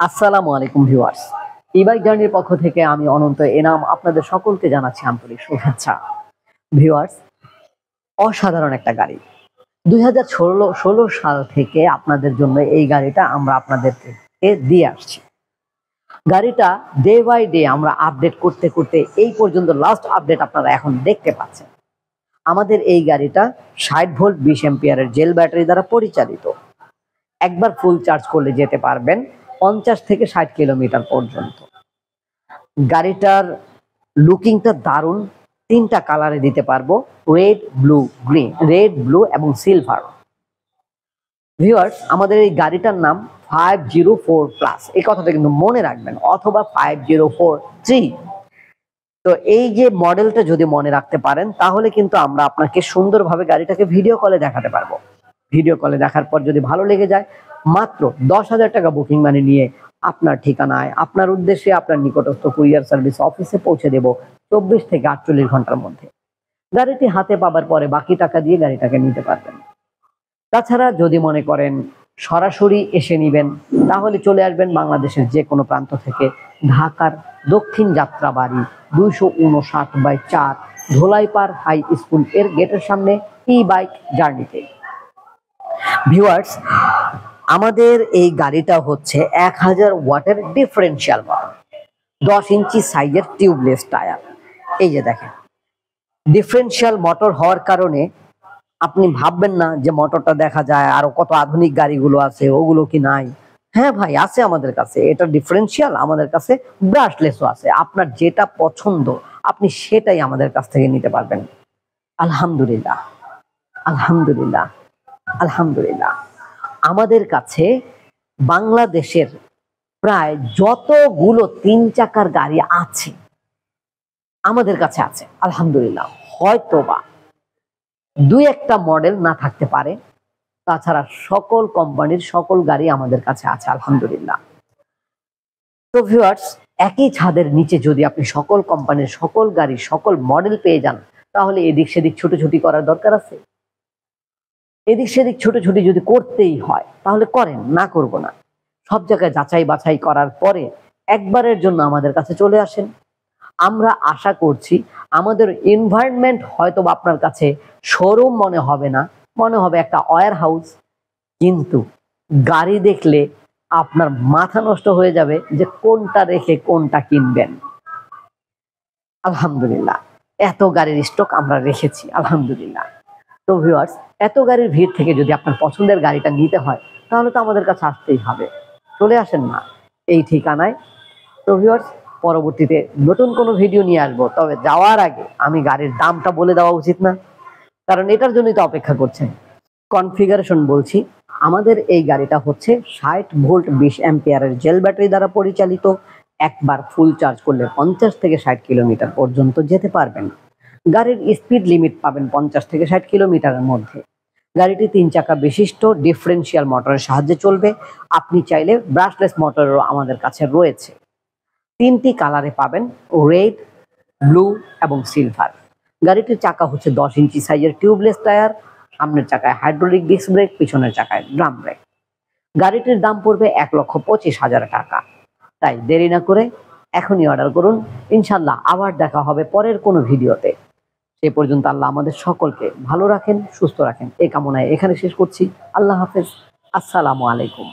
আসসালামু আলাইকুম viewers, e-bike জার্নির পক্ষ থেকে আমি অনন্ত এনাম আপনাদের সকলকে জানাচ্ছি আন্তরিক শুভেচ্ছা। ভিউয়ার্স, অসাধারণ একটা গাড়ি 2016 সাল থেকে আপনাদের জন্য এই গাড়িটা আমরা আপনাদেরকে দিয়ে আসছি। গাড়িটা ডে বাই ডে আমরা আপডেট করতে করতে এই পর্যন্ত লাস্ট আপডেট আপনারা এখন দেখতে পাচ্ছেন। আমাদের এই গাড়িটা 60 ভোল্ট 20 অ্যাম্পিয়ারের জেল ব্যাটারি দ্বারা পরিচালিত। একবার ফুল চার্জ করলে যেতে পারবেন 50 থেকে 60 কিলোমিটার পর্যন্ত। গাড়িটার লুকিংটা দারুণ, তিনটা কালারে দিতে পারবো, red, blue, green, red, blue এবং সিলভার। ভিউয়ার্স, আমাদের এই গাড়িটার নাম 504 প্লাস, এই কথাটা কিন্তু মনে রাখবেন, অথবা 5043। তো এই যে মডেলটা যদি মনে রাখতে পারেন তাহলে কিন্তু আমরা আপনাকে সুন্দরভাবে গাড়িটাকে ভিডিও কলে দেখাতে পারবো। ভিডিও কলে দেখার পর যদি ভালো লেগে যায়, মাত্র 10,000 টাকা বুকিং মানি নিয়ে আপনার ঠিকানায়, আপনার উদ্দেশ্যে, আপনার নিকটস্থ কুরিয়ার সার্ভিস অফিসে পৌঁছে দেব 24 থেকে 48 ঘন্টার মধ্যে। গাড়িটি হাতে পাবার পরে বাকি টাকা দিয়ে গাড়িটাকে নিতে পারবেন। তাছাড়া যদি মনে করেন সরাসরি এসে নিবেন, তাহলে চলে আসবেন বাংলাদেশের যে কোনো প্রান্ত থেকে ঢাকার দক্ষিণ যাত্রাবাড়ি 259/4 ধোলাইপাড় হাই স্কুল এর গেটের সামনে ই-বাইক জার্নিতে। ভিউয়ার্স, আমাদের এই গাড়িটা হচ্ছে 1000 ওয়াটের ডিফারেন্সিয়াল মোটর, 10 ইঞ্চি সাইজের টিউবলেস টায়ার। এই যে দেখেন, ডিফারেন্সিয়াল মোটর হওয়ার কারণে আপনি ভাববেন না যে মোটরটা দেখা যায় আরো কত আধুনিক গাড়িগুলো আছে ওগুলো কি নাই। হ্যাঁ ভাই, আছে আমাদের কাছে। এটা ডিফারেন্সিয়াল, আমাদের কাছে ব্রাশলেসও আছে। আপনার যেটা পছন্দ আপনি সেটাই আমাদের কাছ থেকে নিতে পারবেন। আলহামদুলিল্লাহ, আলহামদুলিল্লাহ, আলহামদুলিল্লাহ। আমাদের কাছে বাংলাদেশের প্রায় যতগুলো 3 চাকার গাড়ি আছে আমাদের কাছে আছে আলহামদুলিল্লাহ। হয়তোবা 2-1টা মডেল না থাকতে পারে, তাছাড়া সকল কোম্পানির সকল গাড়ি আমাদের কাছে আছে আলহামদুলিল্লাহ। তো ভিউয়ার্স, একই ছাদের নিচে যদি আপনি সকল কোম্পানির সকল গাড়ি সকল মডেল পেয়ে যান, তাহলে এদিক সেদিক ছুটোছুটি করার দরকার আছে? এদিক সেদিক ছুটোছুটি যদি করতেই হয় তাহলে করেন, না করব না। সব জায়গায় যাচাই বাছাই করার পরে একবারের জন্য আমাদের কাছে চলে আসেন। আমরা আশা করছি আমাদের এনভায়রনমেন্ট হয়তো আপনার কাছে শোরুম মনে হবে না, মনে হবে একটা ওয়্যার হাউস, কিন্তু গাড়ি দেখলে আপনার মাথা নষ্ট হয়ে যাবে যে কোনটা রেখে কোনটা কিনবেন। আলহামদুলিল্লাহ, এত গাড়ির স্টক আমরা রেখেছি আলহামদুলিল্লাহ। তো ভিউয়ার্স, এত গাড়ির ভিড় থেকে যদি আপনার পছন্দের গাড়িটা নিতে হয় তাহলে তো আমাদের কাছে আসতেই হবে। চলে আসেন না এই ঠিকানায়। তো ভিউয়ার্স, পরবর্তীতে নতুন কোনো ভিডিও নিয়ে আসবো, তবে যাওয়ার আগে আমি গাড়ির দামটা বলে দেওয়া উচিত না? কারণ এটার জন্যই তো অপেক্ষা করছেন। কনফিগারেশন বলছি, আমাদের এই গাড়িটা হচ্ছে 60 ভোল্ট 20 অ্যাম্পিয়ারের জেল ব্যাটারি দ্বারা পরিচালিত। একবার ফুল চার্জ করলে 50 থেকে 60 কিলোমিটার পর্যন্ত যেতে পারবেন। গাড়ির স্পিড লিমিট পাবেন 50 থেকে 60 কিলোমিটারের মধ্যে। গাড়িটি 3 চাকা বিশিষ্ট ডিফারেন্সিয়াল মোটরের সাহায্যে চলবে। আপনি চাইলে ব্রাশলেস মোটরও আমাদের কাছে রয়েছে। 3টি কালারে পাবেন, রেড, ব্লু এবং সিলভার। গাড়িটির চাকা হচ্ছে 10 ইঞ্চি সাইজের টিউবলেস টায়ার। সামনের চাকায় হাইড্রোলিক ডিস্ক ব্রেক, পিছনের চাকায় ড্রাম ব্রেক। গাড়িটির দাম পড়বে 1,25,000 টাকা। তাই দেরি না করে এখনই অর্ডার করুন। ইনশাল্লাহ আবার দেখা হবে পরের কোনো ভিডিওতে। সে পর্যন্ত আল্লাহ আমাদের সকলকে ভালো রাখেন, সুস্থ রাখেন, এই কামনায় এখানে শেষ করছি। আল্লাহ হাফেজ, আসসালামু আলাইকুম।